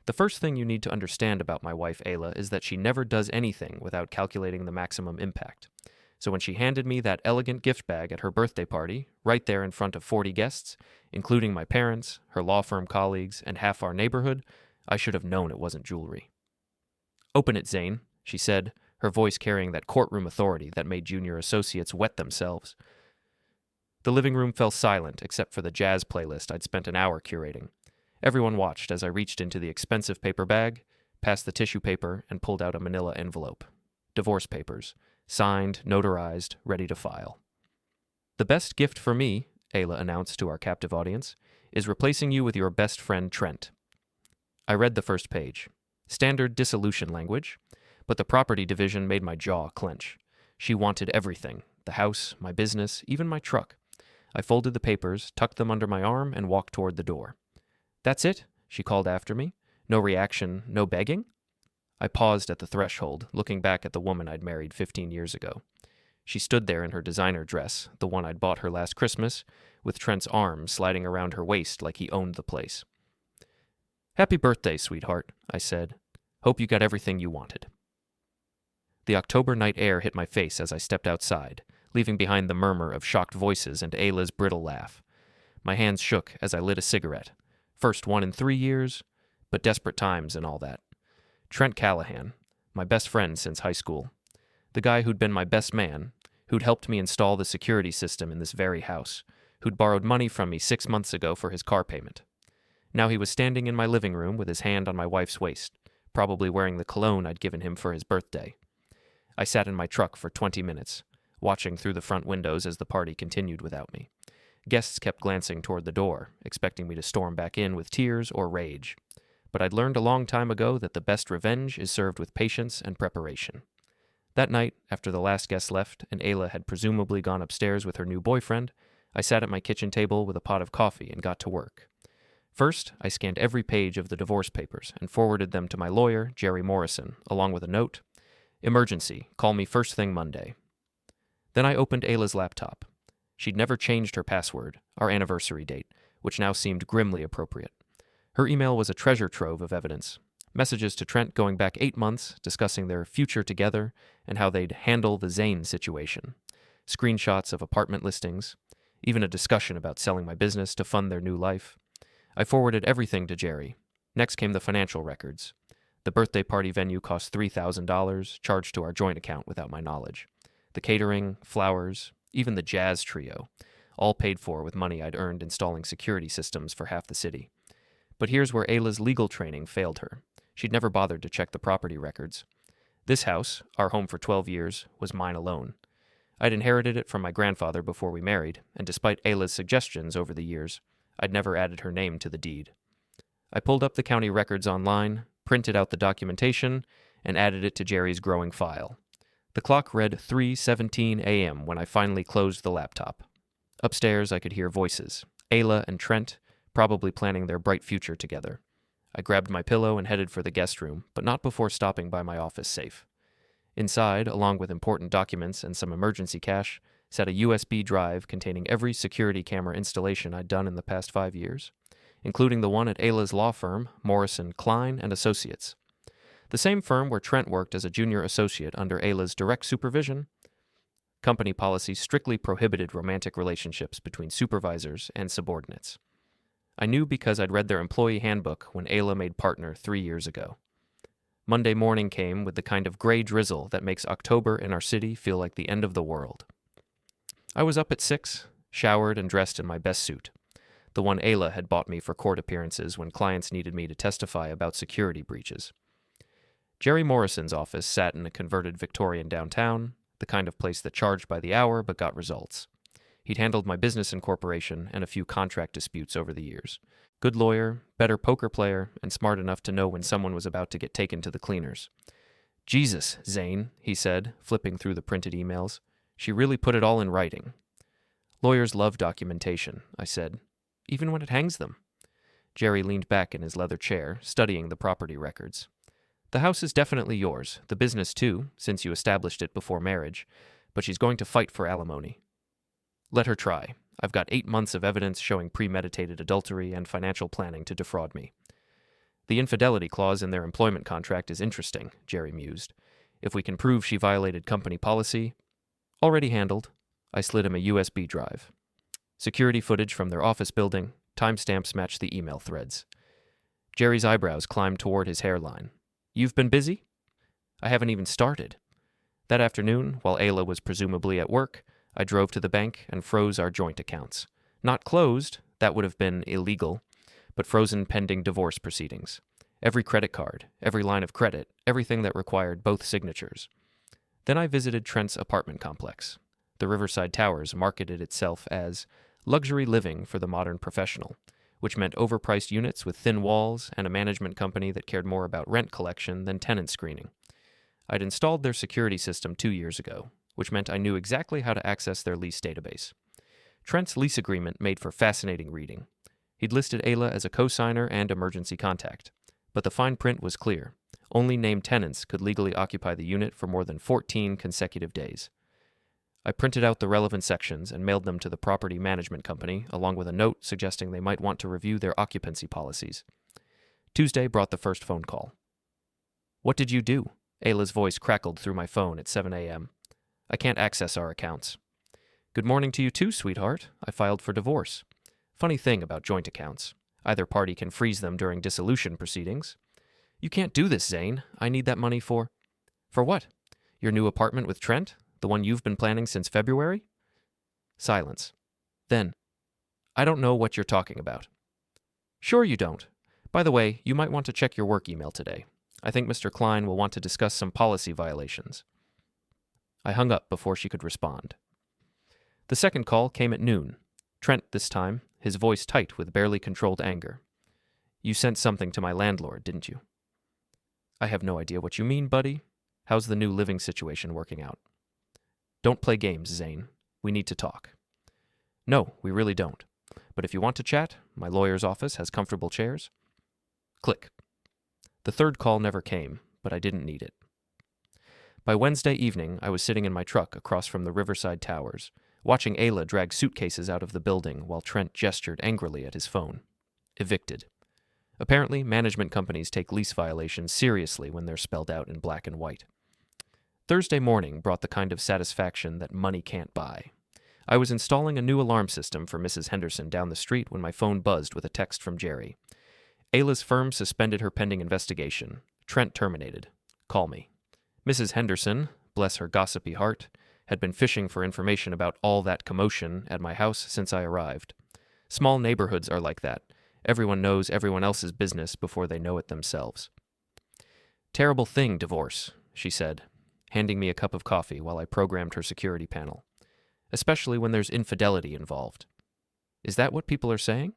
The first thing you need to understand about my wife Ayla is that she never does anything without calculating the maximum impact. So when she handed me that elegant gift bag at her birthday party, right there in front of 40 guests, including my parents, her law firm colleagues, and half our neighborhood, I should have known it wasn't jewelry. "Open it, Zane," she said, her voice carrying that courtroom authority that made junior associates wet themselves. The living room fell silent except for the jazz playlist I'd spent an hour curating. Everyone watched as I reached into the expensive paper bag, passed the tissue paper, and pulled out a manila envelope. Divorce papers, signed, notarized, ready to file. "The best gift for me," Ayla announced to our captive audience, "is replacing you with your best friend Trent." I read the first page. Standard dissolution language, but the property division made my jaw clench. She wanted everything: the house, my business, even my truck. I folded the papers, tucked them under my arm, and walked toward the door. "That's it?" she called after me. "No reaction, no begging?" I paused at the threshold, looking back at the woman I'd married 15 years ago. She stood there in her designer dress, the one I'd bought her last Christmas, with Trent's arm sliding around her waist like he owned the place. "Happy birthday, sweetheart," I said. "Hope you got everything you wanted." The October night air hit my face as I stepped outside, leaving behind the murmur of shocked voices and Ayla's brittle laugh. My hands shook as I lit a cigarette. First one in 3 years, but desperate times and all that. Trent Callahan, my best friend since high school. The guy who'd been my best man, who'd helped me install the security system in this very house, who'd borrowed money from me 6 months ago for his car payment. Now he was standing in my living room with his hand on my wife's waist, probably wearing the cologne I'd given him for his birthday. I sat in my truck for 20 minutes, watching through the front windows as the party continued without me. Guests kept glancing toward the door, expecting me to storm back in with tears or rage. But I'd learned a long time ago that the best revenge is served with patience and preparation. That night, after the last guest left and Ayla had presumably gone upstairs with her new boyfriend, I sat at my kitchen table with a pot of coffee and got to work. First, I scanned every page of the divorce papers and forwarded them to my lawyer, Jerry Morrison, along with a note: "Emergency, call me first thing Monday." Then I opened Ayla's laptop. She'd never changed her password, our anniversary date, which now seemed grimly appropriate. Her email was a treasure trove of evidence. Messages to Trent going back 8 months, discussing their future together and how they'd handle the Zane situation. Screenshots of apartment listings, even a discussion about selling my business to fund their new life. I forwarded everything to Jerry. Next came the financial records. The birthday party venue cost $3,000, charged to our joint account without my knowledge. The catering, flowers, even the jazz trio, all paid for with money I'd earned installing security systems for half the city. But here's where Ayla's legal training failed her. She'd never bothered to check the property records. This house, our home for 12 years, was mine alone. I'd inherited it from my grandfather before we married, and despite Ayla's suggestions over the years, I'd never added her name to the deed. I pulled up the county records online, printed out the documentation, and added it to Jerry's growing file. The clock read 3:17 a.m. when I finally closed the laptop. Upstairs, I could hear voices. Ayla and Trent, probably planning their bright future together. I grabbed my pillow and headed for the guest room, but not before stopping by my office safe. Inside, along with important documents and some emergency cash, sat a USB drive containing every security camera installation I'd done in the past 5 years, including the one at Ayla's law firm, Morrison, Klein and Associates. The same firm where Trent worked as a junior associate under Ayla's direct supervision. Company policy strictly prohibited romantic relationships between supervisors and subordinates. I knew because I'd read their employee handbook when Ayla made partner 3 years ago. Monday morning came with the kind of gray drizzle that makes October in our city feel like the end of the world. I was up at 6, showered and dressed in my best suit, the one Ayla had bought me for court appearances when clients needed me to testify about security breaches. Jerry Morrison's office sat in a converted Victorian downtown, the kind of place that charged by the hour but got results. He'd handled my business incorporation and a few contract disputes over the years. Good lawyer, better poker player, and smart enough to know when someone was about to get taken to the cleaners. "Jesus, Zane," he said, flipping through the printed emails. "She really put it all in writing." "Lawyers love documentation," I said, "even when it hangs them." Jerry leaned back in his leather chair, studying the property records. "The house is definitely yours, the business too, since you established it before marriage, but she's going to fight for alimony." "Let her try. I've got 8 months of evidence showing premeditated adultery and financial planning to defraud me." The infidelity clause in their employment contract is interesting, Jerry mused. If we can prove she violated company policy, already handled. I slid him a USB drive. Security footage from their office building, timestamps matched the email threads. Jerry's eyebrows climbed toward his hairline. You've been busy? I haven't even started. That afternoon, while Ayla was presumably at work, I drove to the bank and froze our joint accounts. Not closed, that would have been illegal, but frozen pending divorce proceedings. Every credit card, every line of credit, everything that required both signatures. Then I visited Trent's apartment complex. The Riverside Towers marketed itself as luxury living for the modern professional, which meant overpriced units with thin walls and a management company that cared more about rent collection than tenant screening. I'd installed their security system 2 years ago, which meant I knew exactly how to access their lease database. Trent's lease agreement made for fascinating reading. He'd listed Ayla as a co-signer and emergency contact, but the fine print was clear. Only named tenants could legally occupy the unit for more than 14 consecutive days. I printed out the relevant sections and mailed them to the property management company, along with a note suggesting they might want to review their occupancy policies. Tuesday brought the first phone call. What did you do? Ayla's voice crackled through my phone at 7 a.m. I can't access our accounts. Good morning to you too, sweetheart. I filed for divorce. Funny thing about joint accounts. Either party can freeze them during dissolution proceedings. You can't do this, Zane. I need that money for... For what? Your new apartment with Trent? The one you've been planning since February? Silence. Then, I don't know what you're talking about. Sure you don't. By the way, you might want to check your work email today. I think Mr. Klein will want to discuss some policy violations. I hung up before she could respond. The second call came at noon. Trent this time, his voice tight with barely controlled anger. You sent something to my landlord, didn't you? I have no idea what you mean, buddy. How's the new living situation working out? Don't play games, Zane. We need to talk. No, we really don't. But if you want to chat, my lawyer's office has comfortable chairs. Click. The third call never came, but I didn't need it. By Wednesday evening, I was sitting in my truck across from the Riverside Towers, watching Ayla drag suitcases out of the building while Trent gestured angrily at his phone. Evicted. Apparently, management companies take lease violations seriously when they're spelled out in black and white. Thursday morning brought the kind of satisfaction that money can't buy. I was installing a new alarm system for Mrs. Henderson down the street when my phone buzzed with a text from Jerry. Ayla's firm suspended her pending investigation. Trent terminated. Call me. Mrs. Henderson, bless her gossipy heart, had been fishing for information about all that commotion at my house since I arrived. Small neighborhoods are like that. Everyone knows everyone else's business before they know it themselves. Terrible thing, divorce, she said, handing me a cup of coffee while I programmed her security panel. Especially when there's infidelity involved. Is that what people are saying?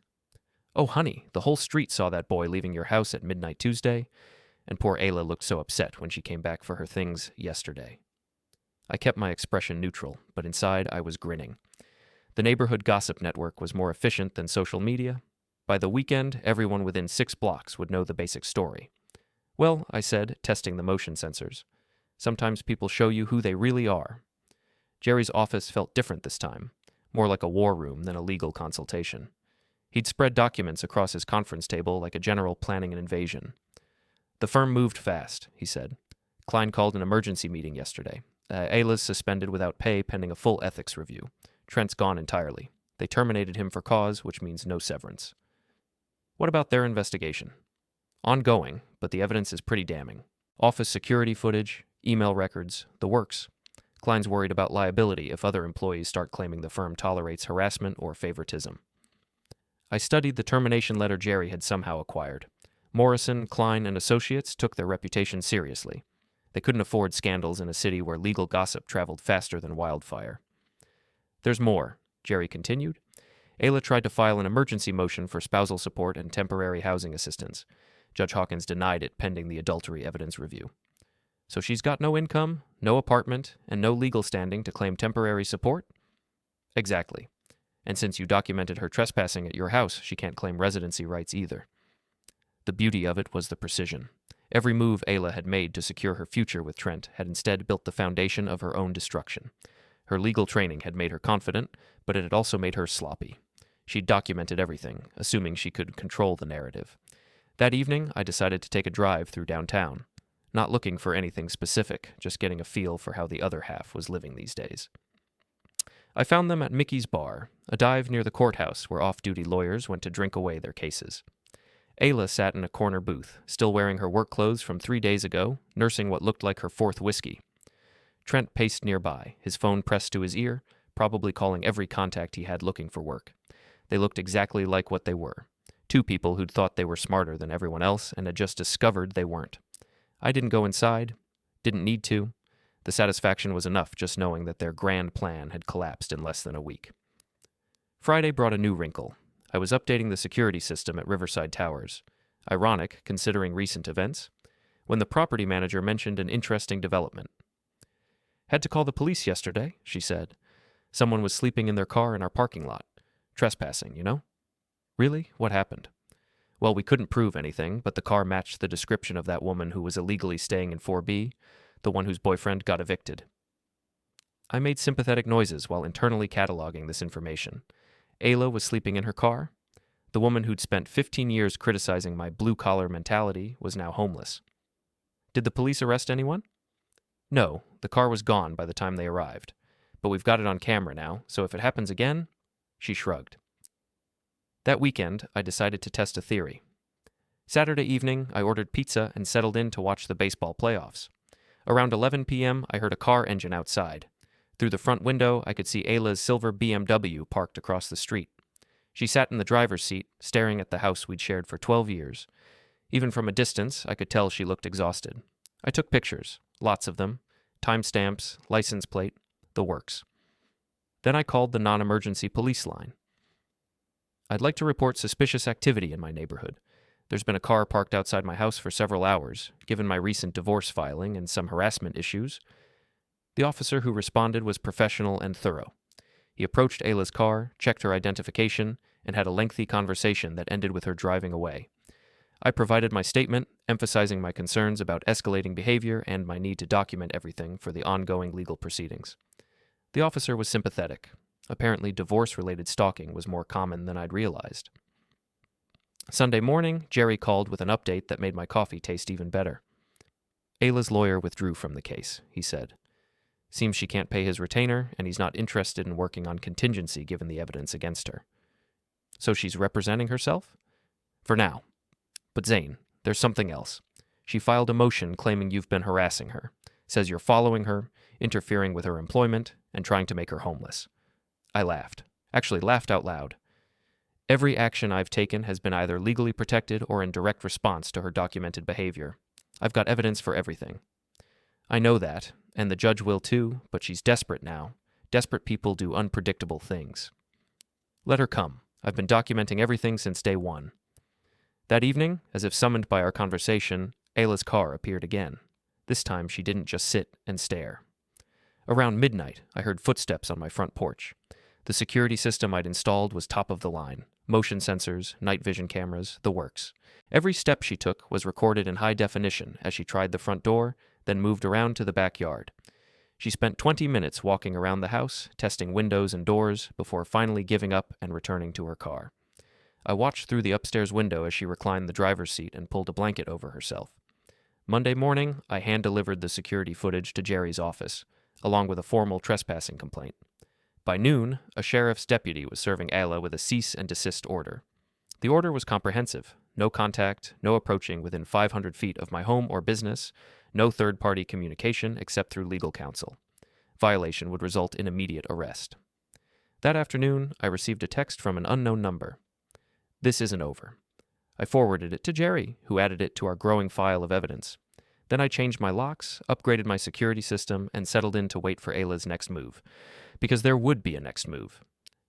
Oh, honey, the whole street saw that boy leaving your house at midnight Tuesday, and poor Ayla looked so upset when she came back for her things yesterday. I kept my expression neutral, but inside I was grinning. The neighborhood gossip network was more efficient than social media. By the weekend, everyone within 6 blocks would know the basic story. Well, I said, testing the motion sensors. Sometimes people show you who they really are. Jerry's office felt different this time, more like a war room than a legal consultation. He'd spread documents across his conference table like a general planning an invasion. The firm moved fast, he said. Klein called an emergency meeting yesterday. Ayla's suspended without pay pending a full ethics review. Trent's gone entirely. They terminated him for cause, which means no severance. What about their investigation? Ongoing, but the evidence is pretty damning. Office security footage, email records, the works. Klein's worried about liability if other employees start claiming the firm tolerates harassment or favoritism. I studied the termination letter Jerry had somehow acquired. Morrison, Klein, and Associates took their reputation seriously. They couldn't afford scandals in a city where legal gossip traveled faster than wildfire. There's more, Jerry continued. Ayla tried to file an emergency motion for spousal support and temporary housing assistance. Judge Hawkins denied it pending the adultery evidence review. So she's got no income, no apartment, and no legal standing to claim temporary support? Exactly. And since you documented her trespassing at your house, she can't claim residency rights either. The beauty of it was the precision. Every move Ayla had made to secure her future with Trent had instead built the foundation of her own destruction. Her legal training had made her confident, but it had also made her sloppy. She'd documented everything, assuming she could control the narrative. That evening, I decided to take a drive through downtown, not looking for anything specific, just getting a feel for how the other half was living these days. I found them at Mickey's Bar, a dive near the courthouse where off-duty lawyers went to drink away their cases. Ayla sat in a corner booth, still wearing her work clothes from 3 days ago, nursing what looked like her fourth whiskey. Trent paced nearby, his phone pressed to his ear, probably calling every contact he had looking for work. They looked exactly like what they were. Two people who'd thought they were smarter than everyone else and had just discovered they weren't. I didn't go inside, didn't need to. The satisfaction was enough just knowing that their grand plan had collapsed in less than a week. Friday brought a new wrinkle. I was updating the security system at Riverside Towers. Ironic, considering recent events, when the property manager mentioned an interesting development. "Had to call the police yesterday," she said. "Someone was sleeping in their car in our parking lot. Trespassing, you know?" "Really? What happened?" "Well, we couldn't prove anything, but the car matched the description of that woman who was illegally staying in 4B, the one whose boyfriend got evicted." I made sympathetic noises while internally cataloging this information. Ayla was sleeping in her car. The woman who'd spent 15 years criticizing my blue-collar mentality was now homeless. "Did the police arrest anyone?" "No, the car was gone by the time they arrived. But we've got it on camera now, so if it happens again..." She shrugged. That weekend, I decided to test a theory. Saturday evening, I ordered pizza and settled in to watch the baseball playoffs. Around 11 p.m., I heard a car engine outside. Through the front window, I could see Ayla's silver BMW parked across the street. She sat in the driver's seat, staring at the house we'd shared for 12 years. Even from a distance, I could tell she looked exhausted. I took pictures, lots of them, timestamps, license plate, the works. Then I called the non-emergency police line. "I'd like to report suspicious activity in my neighborhood. There's been a car parked outside my house for several hours, given my recent divorce filing and some harassment issues." The officer who responded was professional and thorough. He approached Ayla's car, checked her identification, and had a lengthy conversation that ended with her driving away. I provided my statement, emphasizing my concerns about escalating behavior and my need to document everything for the ongoing legal proceedings. The officer was sympathetic. Apparently, divorce-related stalking was more common than I'd realized. Sunday morning, Jerry called with an update that made my coffee taste even better. "Ayla's lawyer withdrew from the case," he said. "Seems she can't pay his retainer, and he's not interested in working on contingency given the evidence against her." "So she's representing herself?" "For now. But Zane, there's something else. She filed a motion claiming you've been harassing her, says you're following her, interfering with her employment, and trying to make her homeless." I laughed. Actually laughed out loud. "Every action I've taken has been either legally protected or in direct response to her documented behavior. I've got evidence for everything." "I know that, and the judge will too, but she's desperate now. Desperate people do unpredictable things." "Let her come. I've been documenting everything since day one." That evening, as if summoned by our conversation, Ayla's car appeared again. This time she didn't just sit and stare. Around midnight, I heard footsteps on my front porch. The security system I'd installed was top of the line. Motion sensors, night vision cameras, the works. Every step she took was recorded in high definition as she tried the front door, then moved around to the backyard. She spent 20 minutes walking around the house, testing windows and doors, before finally giving up and returning to her car. I watched through the upstairs window as she reclined the driver's seat and pulled a blanket over herself. Monday morning, I hand-delivered the security footage to Jerry's office, along with a formal trespassing complaint. By noon, a sheriff's deputy was serving Ayla with a cease and desist order. The order was comprehensive. No contact, no approaching within 500 feet of my home or business, no third-party communication except through legal counsel. Violation would result in immediate arrest. That afternoon, I received a text from an unknown number. "This isn't over." I forwarded it to Jerry, who added it to our growing file of evidence. Then I changed my locks, upgraded my security system, and settled in to wait for Ayla's next move. Because there would be a next move.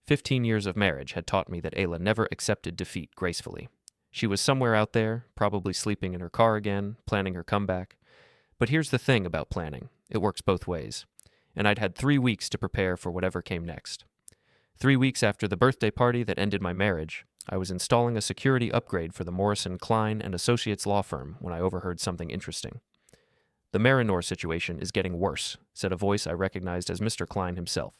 15 years of marriage had taught me that Ayla never accepted defeat gracefully. She was somewhere out there, probably sleeping in her car again, planning her comeback. But here's the thing about planning. It works both ways. And I'd had 3 weeks to prepare for whatever came next. 3 weeks after the birthday party that ended my marriage, I was installing a security upgrade for the Morrison, Klein & Associates law firm when I overheard something interesting. "The Marinor situation is getting worse," said a voice I recognized as Mr. Klein himself.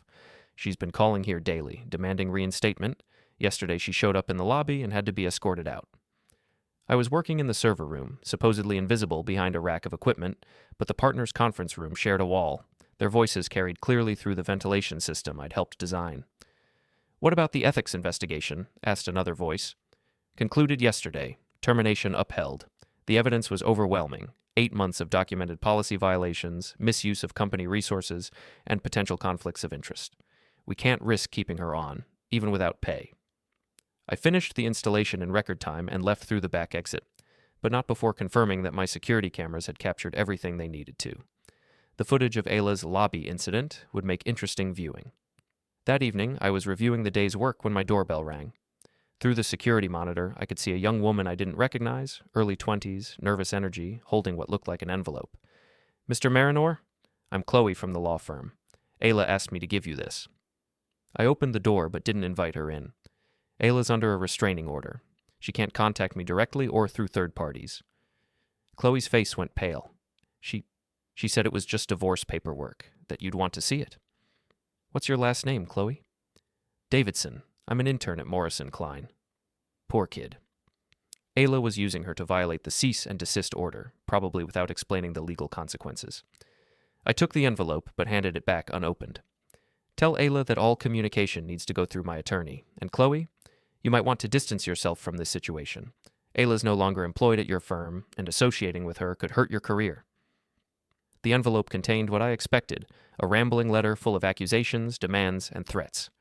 "She's been calling here daily, demanding reinstatement. Yesterday she showed up in the lobby and had to be escorted out." I was working in the server room, supposedly invisible behind a rack of equipment, but the partners' conference room shared a wall. Their voices carried clearly through the ventilation system I'd helped design. "What about the ethics investigation?" asked another voice. "Concluded yesterday. Termination upheld. The evidence was overwhelming. 8 months of documented policy violations, misuse of company resources, and potential conflicts of interest. We can't risk keeping her on, even without pay." I finished the installation in record time and left through the back exit, but not before confirming that my security cameras had captured everything they needed to. The footage of Ayla's lobby incident would make interesting viewing. That evening, I was reviewing the day's work when my doorbell rang. Through the security monitor, I could see a young woman I didn't recognize, early 20s, nervous energy, holding what looked like an envelope. "Mr. Marinor? I'm Chloe from the law firm. Ayla asked me to give you this." I opened the door but didn't invite her in. Ayla's under a restraining order. She can't contact me directly or through third parties. Chloe's face went pale. She said it was just divorce paperwork, that you'd want to see it. "What's your last name, Chloe?" "Davidson. I'm an intern at Morrison Klein." Poor kid. Ayla was using her to violate the cease and desist order, probably without explaining the legal consequences. I took the envelope but handed it back unopened. "Tell Ayla that all communication needs to go through my attorney. And Chloe, you might want to distance yourself from this situation. Ayla's no longer employed at your firm, and associating with her could hurt your career." The envelope contained what I expected, a rambling letter full of accusations, demands, and threats.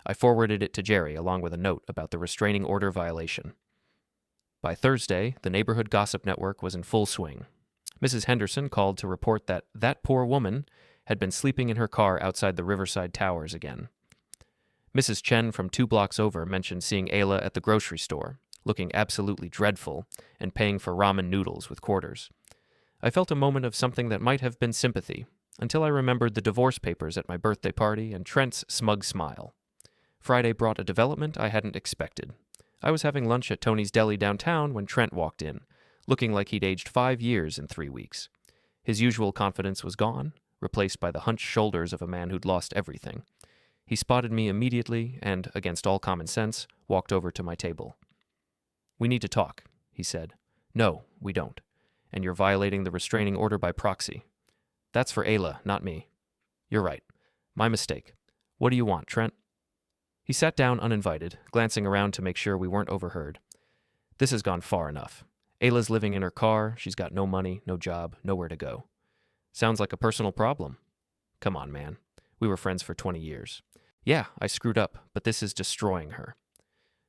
I forwarded it to Jerry along with a note about the restraining order violation. By Thursday, the neighborhood gossip network was in full swing. Mrs. Henderson called to report that that poor woman had been sleeping in her car outside the Riverside Towers again. Mrs. Chen from 2 blocks over mentioned seeing Ayla at the grocery store, looking absolutely dreadful, and paying for ramen noodles with quarters. I felt a moment of something that might have been sympathy, until I remembered the divorce papers at my birthday party and Trent's smug smile. Friday brought a development I hadn't expected. I was having lunch at Tony's Deli downtown when Trent walked in, looking like he'd aged 5 years in 3 weeks. His usual confidence was gone, replaced by the hunched shoulders of a man who'd lost everything. He spotted me immediately and, against all common sense, walked over to my table. "We need to talk," he said. "No, we don't. And you're violating the restraining order by proxy. That's for Ayla, not me." "You're right. My mistake. What do you want, Trent?" He sat down uninvited, glancing around to make sure we weren't overheard. "This has gone far enough. Ayla's living in her car, she's got no money, no job, nowhere to go. Sounds like a personal problem." "Come on, man. We were friends for 20 years. Yeah, I screwed up, but this is destroying her."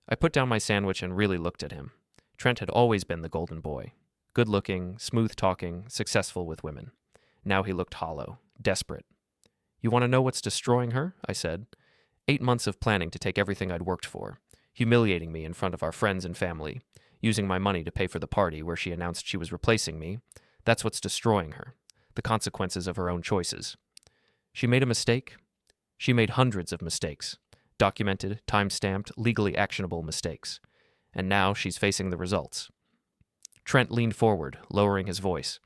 I put down my sandwich and really looked at him. Trent had always been the golden boy. Good-looking, smooth-talking, successful with women. Now he looked hollow, desperate. "You want to know what's destroying her?" I said. 8 months of planning to take everything I'd worked for, humiliating me in front of our friends and family, using my money to pay for the party where she announced she was replacing me. That's what's destroying her. The consequences of her own choices. She made a mistake. She made hundreds of mistakes. Documented, time-stamped, legally actionable mistakes. And now she's facing the results. Trent leaned forward, lowering his voice.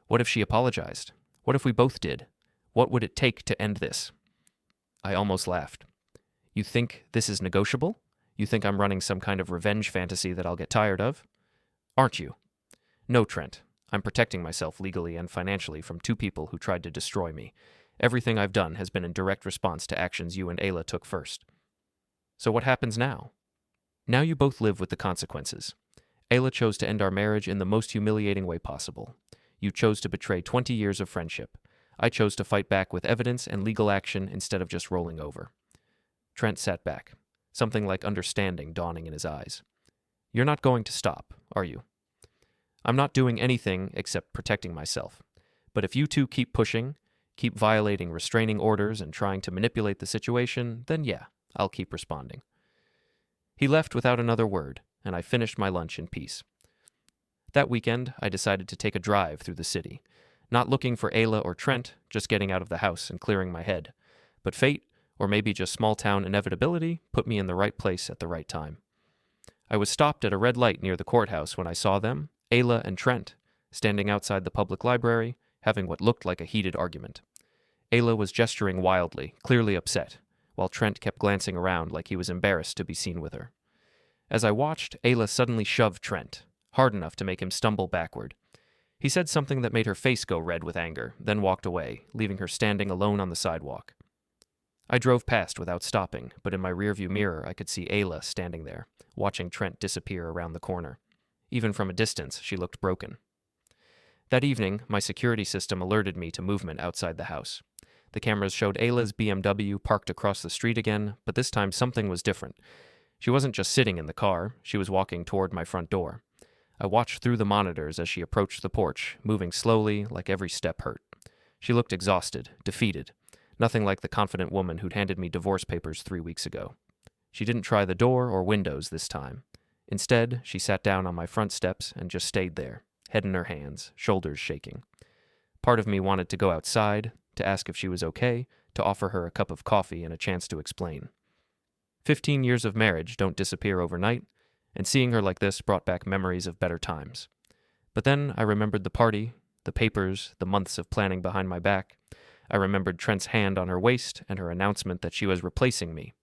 "What if she apologized? What if we both did? What would it take to end this?" I almost laughed. "You think this is negotiable? You think I'm running some kind of revenge fantasy that I'll get tired of? Aren't you?" "No, Trent. I'm protecting myself legally and financially from 2 people who tried to destroy me. Everything I've done has been in direct response to actions you and Ayla took first." "So what happens now?" "Now you both live with the consequences. Ayla chose to end our marriage in the most humiliating way possible. You chose to betray 20 years of friendship. I chose to fight back with evidence and legal action instead of just rolling over." Trent sat back, something like understanding dawning in his eyes. "You're not going to stop, are you?" "I'm not doing anything except protecting myself. But if you two keep pushing, keep violating restraining orders and trying to manipulate the situation, then yeah, I'll keep responding." He left without another word, and I finished my lunch in peace. That weekend, I decided to take a drive through the city, not looking for Ayla or Trent, just getting out of the house and clearing my head. But fate, or maybe just small-town inevitability, put me in the right place at the right time. I was stopped at a red light near the courthouse when I saw them, Ayla and Trent, standing outside the public library, having what looked like a heated argument. Ayla was gesturing wildly, clearly upset, while Trent kept glancing around like he was embarrassed to be seen with her. As I watched, Ayla suddenly shoved Trent. hard enough to make him stumble backward. He said something that made her face go red with anger, then walked away, leaving her standing alone on the sidewalk. I drove past without stopping, but in my rearview mirror I could see Ayla standing there, watching Trent disappear around the corner. Even from a distance, she looked broken. That evening, my security system alerted me to movement outside the house. The cameras showed Ayla's BMW parked across the street again, but this time something was different. She wasn't just sitting in the car, she was walking toward my front door. I watched through the monitors as she approached the porch, moving slowly, like every step hurt. She looked exhausted, defeated, nothing like the confident woman who'd handed me divorce papers 3 weeks ago. She didn't try the door or windows this time. Instead, she sat down on my front steps and just stayed there, head in her hands, shoulders shaking. Part of me wanted to go outside, to ask if she was okay, to offer her a cup of coffee and a chance to explain. 15 years of marriage don't disappear overnight, and seeing her like this brought back memories of better times. But then I remembered the party, the papers, the months of planning behind my back. I remembered Trent's hand on her waist and her announcement that she was replacing me.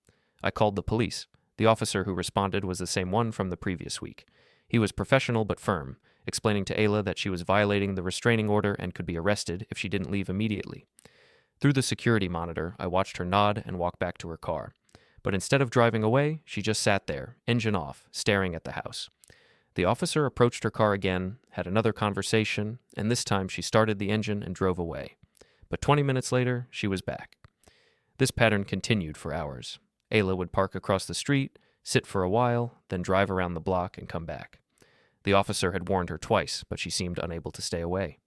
I called the police. The officer who responded was the same one from the previous week. He was professional but firm, explaining to Ayla that she was violating the restraining order and could be arrested if she didn't leave immediately. Through the security monitor, I watched her nod and walk back to her car. But instead of driving away, she just sat there, engine off, staring at the house. The officer approached her car again, had another conversation, and this time she started the engine and drove away. But 20 minutes later, she was back. This pattern continued for hours. Ayla would park across the street, sit for a while, then drive around the block and come back. The officer had warned her twice, but she seemed unable to stay away.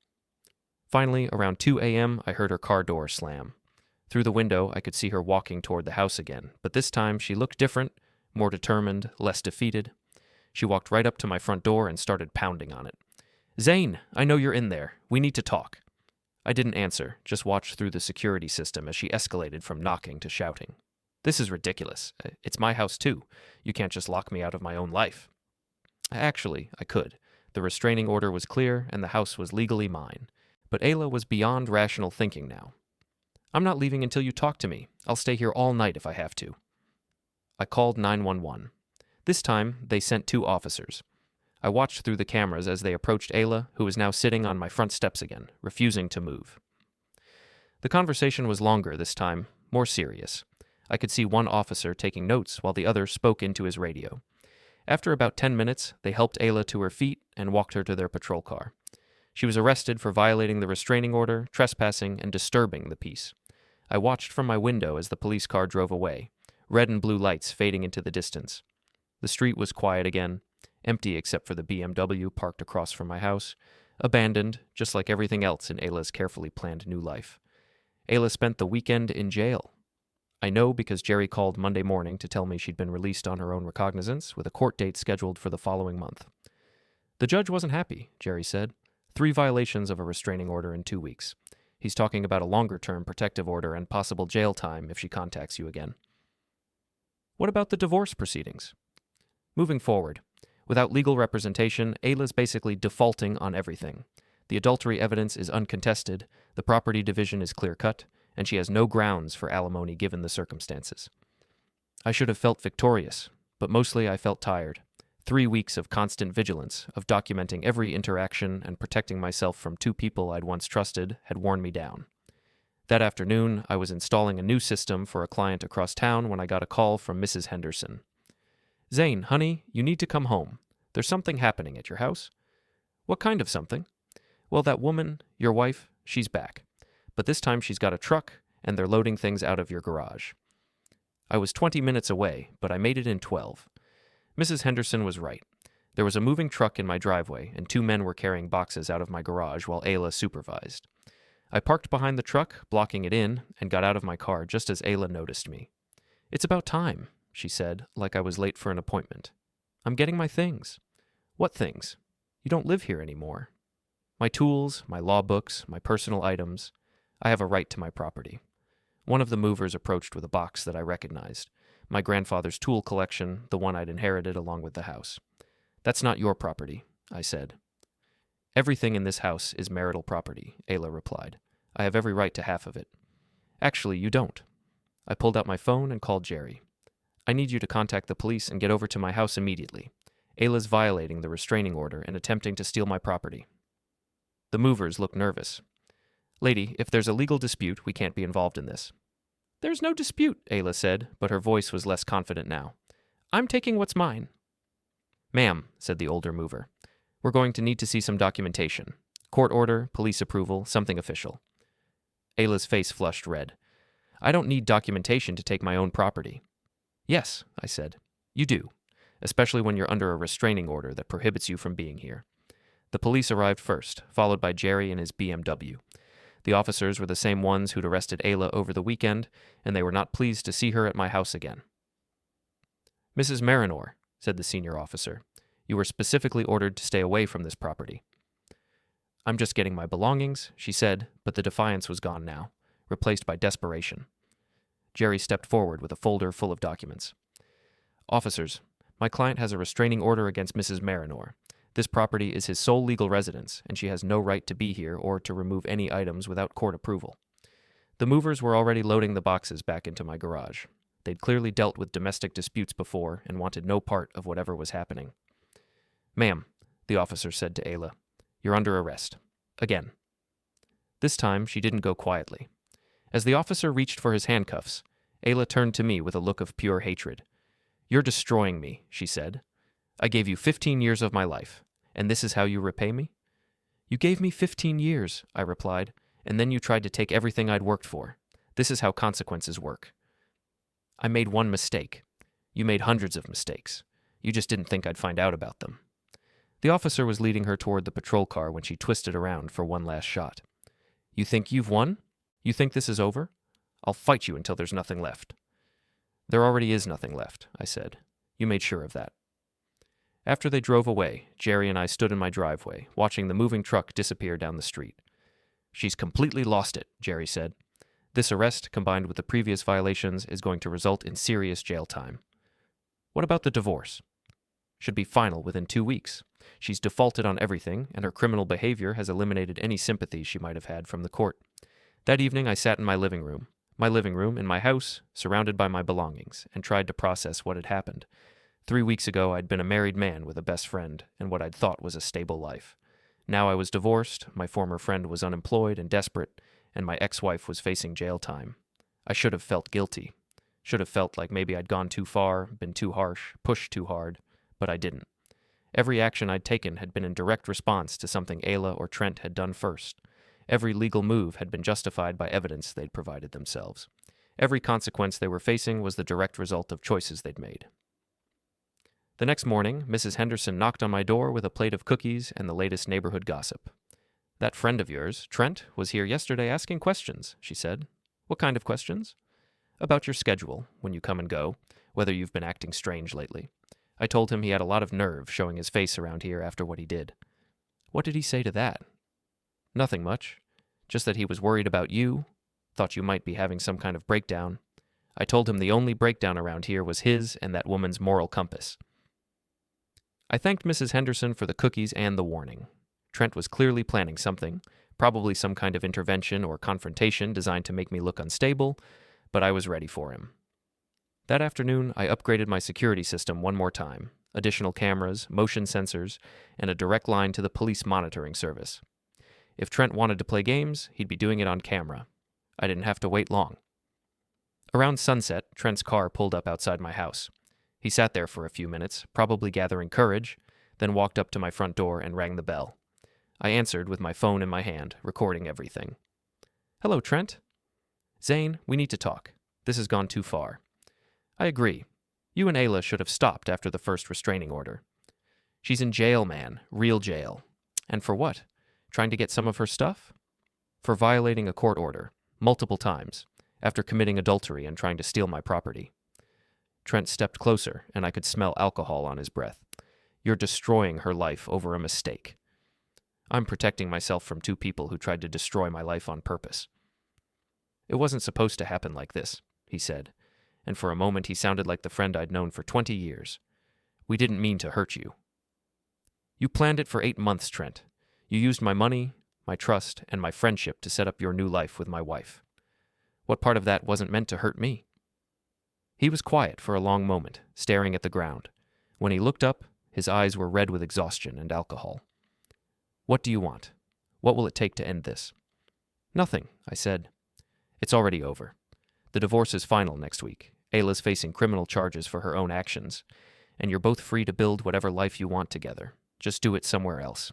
Finally, around 2 a.m., I heard her car door slam. Through the window, I could see her walking toward the house again, but this time she looked different, more determined, less defeated. She walked right up to my front door and started pounding on it. "Zane, I know you're in there. We need to talk." I didn't answer, just watched through the security system as she escalated from knocking to shouting. "This is ridiculous. It's my house too. You can't just lock me out of my own life." Actually, I could. The restraining order was clear and the house was legally mine. But Ayla was beyond rational thinking now. "I'm not leaving until you talk to me. I'll stay here all night if I have to." I called 911. This time, they sent 2 officers. I watched through the cameras as they approached Ayla, who was now sitting on my front steps again, refusing to move. The conversation was longer this time, more serious. I could see one officer taking notes while the other spoke into his radio. After about 10 minutes, they helped Ayla to her feet and walked her to their patrol car. She was arrested for violating the restraining order, trespassing, and disturbing the peace. I watched from my window as the police car drove away, red and blue lights fading into the distance. The street was quiet again, empty except for the BMW parked across from my house, abandoned, just like everything else in Ayla's carefully planned new life. Ayla spent the weekend in jail. I know because Jerry called Monday morning to tell me she'd been released on her own recognizance, with a court date scheduled for the following month. The judge wasn't happy, Jerry said. 3 violations of a restraining order in 2 weeks. He's talking about a longer-term protective order and possible jail time if she contacts you again. What about the divorce proceedings? Moving forward, without legal representation, Ayla's basically defaulting on everything. The adultery evidence is uncontested, the property division is clear-cut, and she has no grounds for alimony given the circumstances. I should have felt victorious, but mostly I felt tired. 3 weeks of constant vigilance, of documenting every interaction and protecting myself from 2 people I'd once trusted, had worn me down. That afternoon, I was installing a new system for a client across town when I got a call from Mrs. Henderson. "Zane, honey, you need to come home. There's something happening at your house." "What kind of something?" "Well, that woman, your wife, she's back. But this time she's got a truck, and they're loading things out of your garage." I was 20 minutes away, but I made it in 12. Mrs. Henderson was right. There was a moving truck in my driveway, and 2 men were carrying boxes out of my garage while Ayla supervised. I parked behind the truck, blocking it in, and got out of my car just as Ayla noticed me. "It's about time," she said, like I was late for an appointment. "I'm getting my things." "What things? You don't live here anymore." "My tools, my law books, my personal items. I have a right to my property." One of the movers approached with a box that I recognized. My grandfather's tool collection, the one I'd inherited along with the house. "That's not your property," I said. "Everything in this house is marital property," Ayla replied. "I have every right to half of it." "Actually, you don't." I pulled out my phone and called Jerry. "I need you to contact the police and get over to my house immediately. Ayla's violating the restraining order and attempting to steal my property. The movers looked nervous. Lady, if there's a legal dispute, we can't be involved in this. There's no dispute, Ayla said, but her voice was less confident now. I'm taking what's mine. Ma'am, said the older mover, we're going to need to see some documentation. Court order, police approval, something official. Ayla's face flushed red. I don't need documentation to take my own property. Yes, I said. You do, especially when you're under a restraining order that prohibits you from being here. The police arrived first, followed by Jerry and his BMW. The officers were the same ones who'd arrested Ayla over the weekend, and they were not pleased to see her at my house again. Mrs. Marinor, said the senior officer, you were specifically ordered to stay away from this property. I'm just getting my belongings, she said, but the defiance was gone now, replaced by desperation. Jerry stepped forward with a folder full of documents. Officers, my client has a restraining order against Mrs. Marinor. This property is his sole legal residence, and she has no right to be here or to remove any items without court approval. The movers were already loading the boxes back into my garage. They'd clearly dealt with domestic disputes before and wanted no part of whatever was happening. Ma'am, the officer said to Ayla, you're under arrest. Again. This time, she didn't go quietly. As the officer reached for his handcuffs, Ayla turned to me with a look of pure hatred. You're destroying me, she said. I gave you 15 years of my life, and this is how you repay me? You gave me 15 years, I replied, and then you tried to take everything I'd worked for. This is how consequences work. I made one mistake. You made hundreds of mistakes. You just didn't think I'd find out about them. The officer was leading her toward the patrol car when she twisted around for one last shot. You think you've won? You think this is over? I'll fight you until there's nothing left. There already is nothing left, I said. You made sure of that. After they drove away, Jerry and I stood in my driveway, watching the moving truck disappear down the street. She's completely lost it, Jerry said. This arrest, combined with the previous violations, is going to result in serious jail time. What about the divorce? Should be final within 2 weeks. She's defaulted on everything, and her criminal behavior has eliminated any sympathy she might have had from the court. That evening, I sat in my living room in my house, surrounded by my belongings, and tried to process what had happened. 3 weeks ago, I'd been a married man with a best friend and what I'd thought was a stable life. Now I was divorced, my former friend was unemployed and desperate, and my ex-wife was facing jail time. I should have felt guilty. Should have felt like maybe I'd gone too far, been too harsh, pushed too hard, but I didn't. Every action I'd taken had been in direct response to something Ayla or Trent had done first. Every legal move had been justified by evidence they'd provided themselves. Every consequence they were facing was the direct result of choices they'd made. The next morning, Mrs. Henderson knocked on my door with a plate of cookies and the latest neighborhood gossip. That friend of yours, Trent, was here yesterday asking questions, she said. What kind of questions? About your schedule, when you come and go, whether you've been acting strange lately. I told him he had a lot of nerve showing his face around here after what he did. What did he say to that? Nothing much. Just that he was worried about you, thought you might be having some kind of breakdown. I told him the only breakdown around here was his and that woman's moral compass. I thanked Mrs. Henderson for the cookies and the warning. Trent was clearly planning something, probably some kind of intervention or confrontation designed to make me look unstable, but I was ready for him. That afternoon, I upgraded my security system one more time, additional cameras, motion sensors, and a direct line to the police monitoring service. If Trent wanted to play games, he'd be doing it on camera. I didn't have to wait long. Around sunset, Trent's car pulled up outside my house. He sat there for a few minutes, probably gathering courage, then walked up to my front door and rang the bell. I answered with my phone in my hand, recording everything. Hello, Trent. Zane, we need to talk. This has gone too far. I agree. You and Ayla should have stopped after the first restraining order. She's in jail, man. Real jail. And for what? Trying to get some of her stuff? For violating a court order, multiple times, after committing adultery and trying to steal my property. Trent stepped closer, and I could smell alcohol on his breath. You're destroying her life over a mistake. I'm protecting myself from two people who tried to destroy my life on purpose. It wasn't supposed to happen like this, he said, and for a moment he sounded like the friend I'd known for 20 years. We didn't mean to hurt you. You planned it for 8 months, Trent. You used my money, my trust, and my friendship to set up your new life with my wife. What part of that wasn't meant to hurt me? He was quiet for a long moment, staring at the ground. When he looked up, His eyes were red with exhaustion and alcohol. "What do you want? What will it take to end this?" "Nothing," I said. "It's already over. The divorce is final next week. Ayla's facing criminal charges for her own actions, and you're both free to build whatever life you want together. Just do it somewhere else."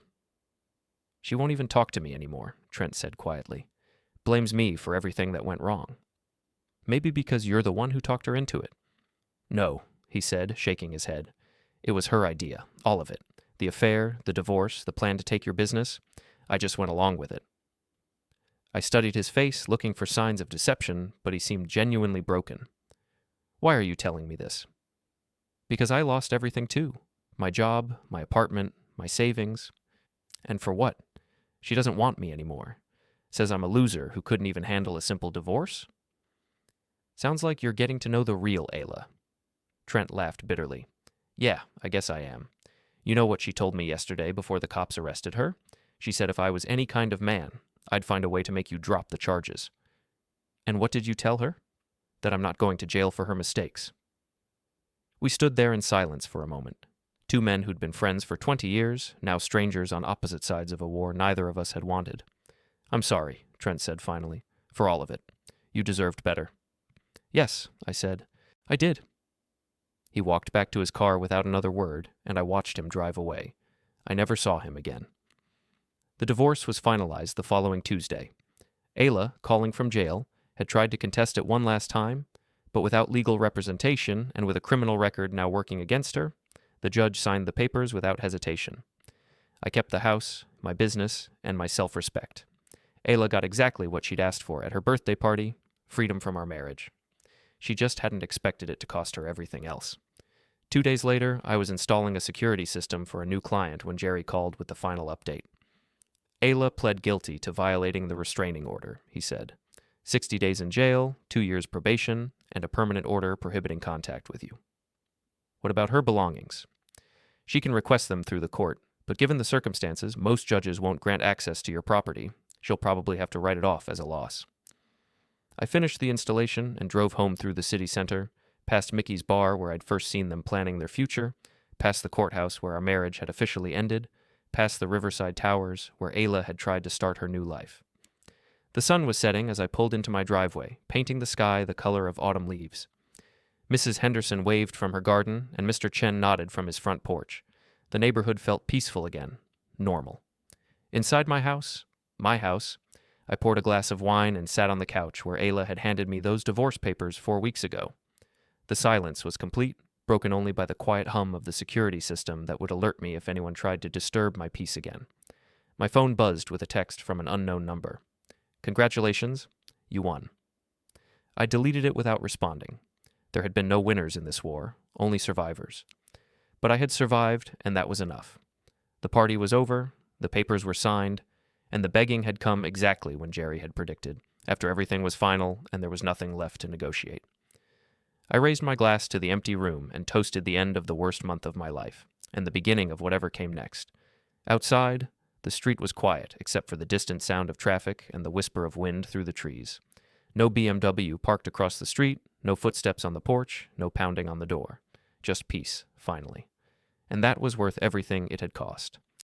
"She won't even talk to me anymore," Trent said quietly. "Blames me for everything that went wrong. Maybe because you're the one who talked her into it." "No," he said, shaking his head. "It was her idea, all of it. The affair, the divorce, the plan to take your business. I just went along with it." I studied his face, looking for signs of deception, but he seemed genuinely broken. "Why are you telling me this?" "Because I lost everything too. My job, my apartment, my savings. And for what? She doesn't want me anymore. Says I'm a loser who couldn't even handle a simple divorce." "Sounds like you're getting to know the real Ayla." Trent laughed bitterly. "Yeah, I guess I am. You know what she told me yesterday before the cops arrested her? She said if I was any kind of man, I'd find a way to make you drop the charges." "And what did you tell her?" "That I'm not going to jail for her mistakes." We stood there in silence for a moment. Two men who'd been friends for 20 years, now strangers on opposite sides of a war neither of us had wanted. "I'm sorry," Trent said finally, "for all of it. You deserved better." "Yes," I said. "I did." He walked back to his car without another word, and I watched him drive away. I never saw him again. The divorce was finalized the following Tuesday. Ayla, calling from jail, had tried to contest it one last time, but without legal representation and with a criminal record now working against her, the judge signed the papers without hesitation. I kept the house, my business, and my self-respect. Ayla got exactly what she'd asked for at her birthday party, freedom from our marriage. She just hadn't expected it to cost her everything else. 2 days later, I was installing a security system for a new client when Jerry called with the final update. "Ayla pled guilty to violating the restraining order," he said. 60 days in jail, 2 years probation, and a permanent order prohibiting contact with you." "What about her belongings?" "She can request them through the court, but given the circumstances, most judges won't grant access to your property. She'll probably have to write it off as a loss." I finished the installation and drove home through the city center, past Mickey's bar where I'd first seen them planning their future, past the courthouse where our marriage had officially ended, past the Riverside Towers where Ayla had tried to start her new life. The sun was setting as I pulled into my driveway, painting the sky the color of autumn leaves. Mrs. Henderson waved from her garden, and Mr. Chen nodded from his front porch. The neighborhood felt peaceful again, normal. Inside my house, I poured a glass of wine and sat on the couch where Ayla had handed me those divorce papers 4 weeks ago. The silence was complete, broken only by the quiet hum of the security system that would alert me if anyone tried to disturb my peace again. My phone buzzed with a text from an unknown number. "Congratulations, you won." I deleted it without responding. There had been no winners in this war, only survivors. But I had survived, and that was enough. The party was over, the papers were signed, and the begging had come exactly when Jerry had predicted, after everything was final and there was nothing left to negotiate. I raised my glass to the empty room and toasted the end of the worst month of my life, and the beginning of whatever came next. Outside, the street was quiet except for the distant sound of traffic and the whisper of wind through the trees. No BMW parked across the street, no footsteps on the porch, no pounding on the door. Just peace, finally. And that was worth everything it had cost.